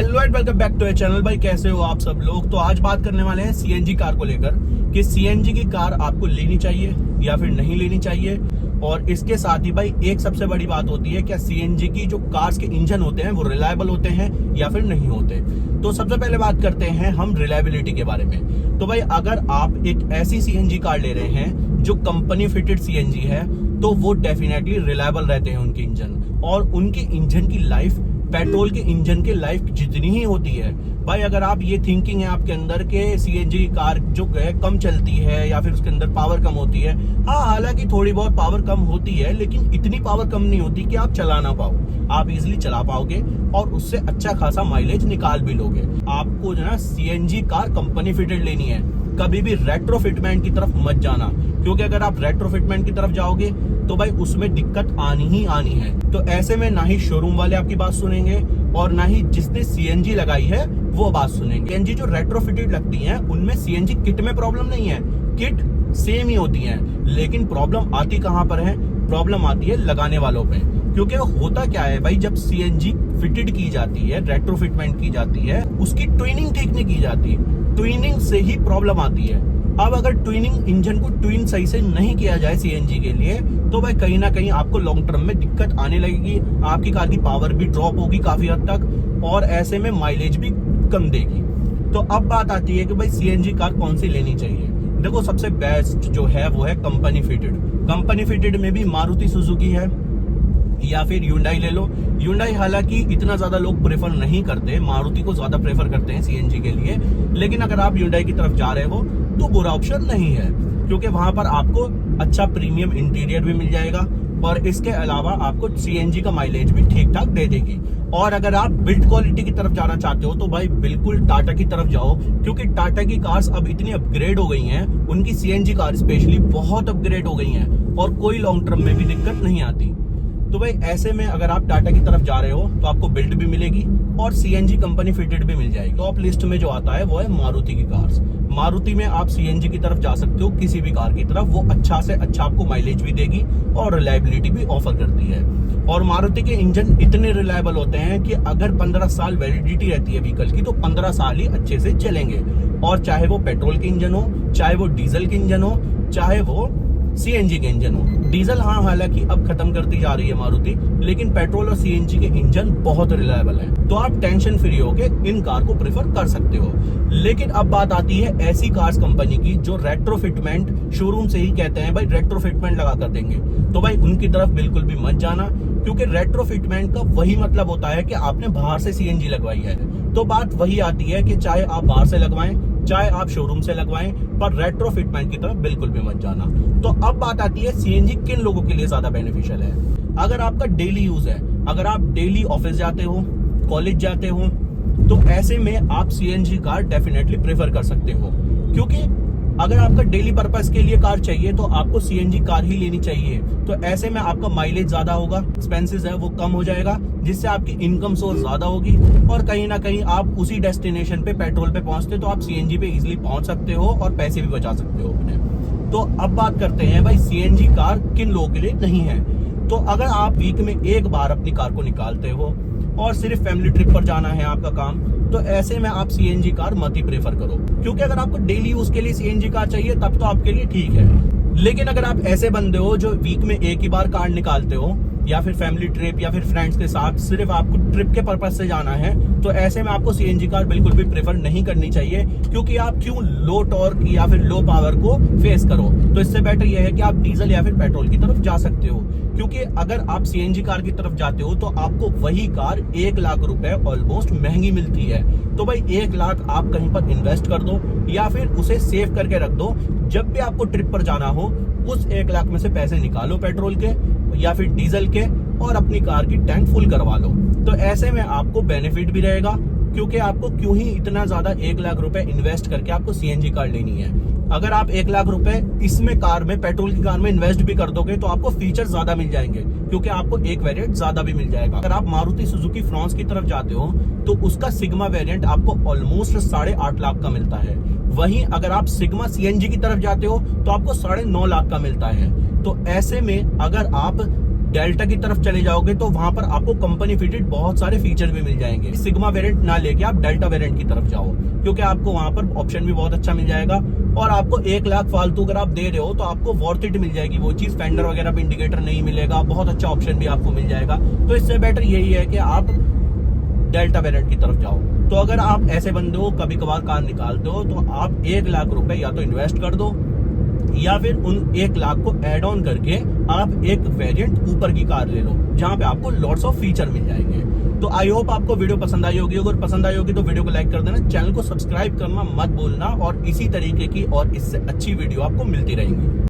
Hello and welcome back to channel. भाई कैसे हो आप सब लोग। तो आज बात करने वाले हैं सीएनजी कार को लेकर कि सीएनजी की कार आपको लेनी चाहिए या फिर नहीं लेनी चाहिए। और इसके साथ ही भाई एक सबसे बड़ी बात होती है, क्या सीएनजी की जो कार्स के इंजन होते हैं वो रिलायबल होते हैं या फिर नहीं होते। तो सबसे पहले बात करते हैं हम रिलायबिलिटी के बारे में। तो भाई अगर आप एक ऐसी सीएनजी कार ले रहे हैं जो कंपनी फिटेड सीएनजी है तो वो डेफिनेटली रिलायबल रहते हैं उनके इंजन, और उनके इंजन की लाइफ पेट्रोल के इंजन की लाइफ जितनी ही होती है। भाई अगर आप ये थिंकिंग है आपके अंदर के सीएनजी कार जो है कम चलती है या फिर उसके अंदर पावर कम होती है, हाँ हालांकि थोड़ी बहुत पावर कम होती है लेकिन इतनी पावर कम नहीं होती कि आप चला ना पाओ। आप इजिली चला पाओगे और उससे अच्छा खासा माइलेज निकाल भी लोगे। आपको जो है सीएनजी कार कंपनी फिटेड लेनी है, कभी भी रेट्रोफिटमेंट की तरफ मत जाना, क्योंकि अगर आप रेट्रोफिटमेंट की तरफ जाओगे तो भाई उसमें दिक्कत आनी ही आनी है। तो ऐसे में ना ही शोरूम वाले आपकी बात सुनेंगे और ना ही जिसने सीएनजी लगाई है वो बात सुनेंगे। सीएनजी जो रेट्रोफिटेड लगती हैं उनमें सीएनजी किट में प्रॉब्लम नहीं है, किट सेम ही होती है, लेकिन प्रॉब्लम आती कहां पर है? प्रॉब्लम आती है लगाने वालों पे। क्योंकि होता क्या है भाई, जब सीएनजी फिटेड की जाती है, रेट्रोफिटमेंट की जाती है, उसकी ट्विनिंग ठीक नहीं की जाती, ट्विनिंग से ही प्रॉब्लम आती है। अब अगर ट्विनिंग इंजन को ट्विन सही से नहीं किया जाए सीएनजी के लिए तो भाई कहीं ना कहीं आपको लॉन्ग टर्म में दिक्कत आने लगेगी, आपकी कार की पावर भी ड्रॉप होगी काफी हद तक और ऐसे में माइलेज भी कम देगी। तो अब बात आती है कि भाई सीएनजी कार कौन सी लेनी चाहिए। देखो सबसे बेस्ट जो है वो है कंपनी फिटेड। कंपनी फिटेड में भी मारुति सुजुकी है या फिर Hyundai ले लो। Hyundai हालांकि इतना ज्यादा लोग प्रेफर नहीं करते, मारुति को ज्यादा प्रेफर करते हैं सीएनजी के लिए, लेकिन अगर आप Hyundai की तरफ जा रहे हो तो बुरा ऑप्शन नहीं है, क्योंकि वहां पर आपको अच्छा प्रीमियम इंटीरियर भी मिल जाएगा और इसके अलावा आपको सीएनजी का माइलेज भी ठीक ठाक दे देगी। और अगर आप बिल्ड क्वालिटी की तरफ जाना चाहते हो तो भाई बिल्कुल टाटा की तरफ जाओ, क्योंकि टाटा की कार्स अब इतनी अपग्रेड हो गई हैं, उनकी सीएनजी कार स्पेशली बहुत अपग्रेड हो गई हैं और कोई लॉन्ग टर्म में भी दिक्कत नहीं आती। तो भाई ऐसे में अगर आप टाटा की तरफ जा रहे हो तो आपको बिल्ड भी मिलेगी और सीएनजी कंपनी फिटेड भी मिल जाएगी। टॉप लिस्ट में जो आता है वो है मारुति की कार्स। मारुति में आप सीएनजी की तरफ जा सकते हो किसी भी कार की तरफ, वो अच्छा से अच्छा आपको माइलेज भी देगी और रिलायबिलिटी भी ऑफर करती है। और मारुति के इंजन इतने रिलायबल होते हैं कि अगर 15 साल वैलिडिटी रहती है व्हीकल की तो 15 साल ही अच्छे से चलेंगे। और चाहे वो पेट्रोल के इंजन हो, चाहे वो डीजल के इंजन हो, चाहे वो सीएनजी के इंजन हो। डीजल हाँ हालांकि अब खत्म करती जा रही है मारुति, लेकिन पेट्रोल और सीएनजी के इंजन बहुत रिलायबल हैं, तो आप टेंशन फ्री होके इन कार को प्रेफर कर सकते हो। लेकिन अब बात आती है ऐसी कार्स कंपनी की जो रेट्रोफिटमेंट शोरूम से ही कहते हैं भाई रेट्रोफिटमेंट लगा कर देंगे, तो भाई उनकी तरफ बिल्कुल भी मत जाना, क्योंकि रेट्रोफिटमेंट का वही मतलब होता है कि आपने बाहर से सीएनजी लगवाई है। तो बात वही आती है कि चाहे आप बाहर से लगवाएं चाहे आप शोरूम से लगवाएं, पर रेट्रोफिटमेंट की तरफ बिल्कुल भी मत जाना। तो अब बात आती है सीएनजी किन लोगों के लिए ज्यादा बेनिफिशियल है। अगर आपका डेली यूज है, अगर आप डेली ऑफिस जाते हो, कॉलेज जाते हो, तो ऐसे में आप सीएनजी कार डेफिनेटली प्रेफर कर सकते हो, क्योंकि अगर आपका डेली पर्पस के लिए कार चाहिए तो आपको सीएनजी कार ही लेनी चाहिए। तो ऐसे में आपका माइलेज ज्यादा होगा, एक्सपेंसेस है वो कम हो जाएगा, जिससे आपकी इनकम सोर्स ज्यादा होगी और कहीं ना कहीं आप उसी डेस्टिनेशन पे पेट्रोल पे पहुंचते तो आप सीएनजी पे इजीली पहुंच सकते हो और पैसे भी बचा सकते हो अपने। तो अब बात करते हैं भाई सीएनजी कार किन लोगों के लिए नहीं है। तो अगर आप वीक में एक बार अपनी कार को निकालते हो और सिर्फ फैमिली ट्रिप पर जाना है आपका काम, तो ऐसे में आप सीएनजी कार मत ही प्रेफर करो, क्योंकि अगर आपको डेली यूज के लिए सीएनजी कार चाहिए तब तो आपके लिए ठीक है। लेकिन अगर आप ऐसे बंदे हो जो वीक में एक ही बार कार निकालते हो या फिर फैमिली ट्रिप या फिर फ्रेंड्स के साथ सिर्फ आपको ट्रिप के पर्पज से जाना है, तो ऐसे में आपको सीएनजी कार बिल्कुल भी प्रेफर नहीं करनी चाहिए, क्योंकि आप क्यों लो टॉर्क या फिर लो पावर को फेस करो। तो इससे बेटर यह है कि आप डीजल या फिर पेट्रोल की तरफ जा सकते हो, क्योंकि अगर आप सीएनजी कार की तरफ जाते हो तो आपको वही कार 1 लाख रुपए ऑलमोस्ट महंगी मिलती है। तो भाई 1 लाख आप कहीं पर इन्वेस्ट कर दो या फिर उसे सेव करके रख दो, जब भी आपको ट्रिप पर जाना हो उस 1 लाख में से पैसे निकालो पेट्रोल के या फिर डीजल के और अपनी कार की टैंक फुल करवा लो। तो ऐसे में आपको बेनिफिट भी रहेगा, क्योंकि आपको क्यों ही इतना ज्यादा 1 लाख रुपए इन्वेस्ट करके आपको सीएनजी कार लेनी है। अगर आप 1 लाख रुपए इसमें कार में पेट्रोल की कार में इन्वेस्ट भी कर दोगे तो आपको फीचर ज्यादा मिल जाएंगे, क्योंकि आपको एक वेरिएंट ज्यादा भी मिल जाएगा। अगर आप मारुति सुजुकी फ्रांस की तरफ जाते हो तो उसका सिग्मा वेरिएंट आपको ऑलमोस्ट 8.5 लाख का मिलता है। वहीं अगर आप सिग्मा सीएनजी की तरफ जाते हो तो आपको 9.5 लाख का मिलता है। तो ऐसे में अगर आप डेल्टा की तरफ चले जाओगे तो वहां पर आपको कंपनी फिटेड बहुत सारे फीचर भी मिल जाएंगे। सिग्मा वेरिएंट ना लेके आप डेल्टा वेरिएंट की तरफ जाओ, क्योंकि आपको वहां पर ऑप्शन भी बहुत अच्छा मिल जाएगा और आपको 1 लाख फालतू अगर आप दे रहे हो तो आपको वर्थ इट मिल जाएगी वो चीज। फेंडर वगैरह पे इंडिकेटर नहीं मिलेगा, बहुत अच्छा ऑप्शन भी आपको मिल जाएगा। तो इससे बेटर यही है कि आप डेल्टा वेरिएंट की तरफ जाओ। तो अगर आप ऐसे बंदे हो कभी कभार कार निकालते हो तो आप 1 लाख रुपए या तो इन्वेस्ट कर दो या फिर उन 1 लाख को एड ऑन करके आप एक वेरिएंट ऊपर की कार ले लो जहां पे आपको लॉट्स ऑफ फीचर मिल जाएंगे। तो आई होप आपको वीडियो पसंद आई होगी। अगर पसंद आई होगी तो वीडियो को लाइक कर देना, चैनल को सब्सक्राइब करना मत भूलना और इसी तरीके की और इससे अच्छी वीडियो आपको मिलती रहेंगी।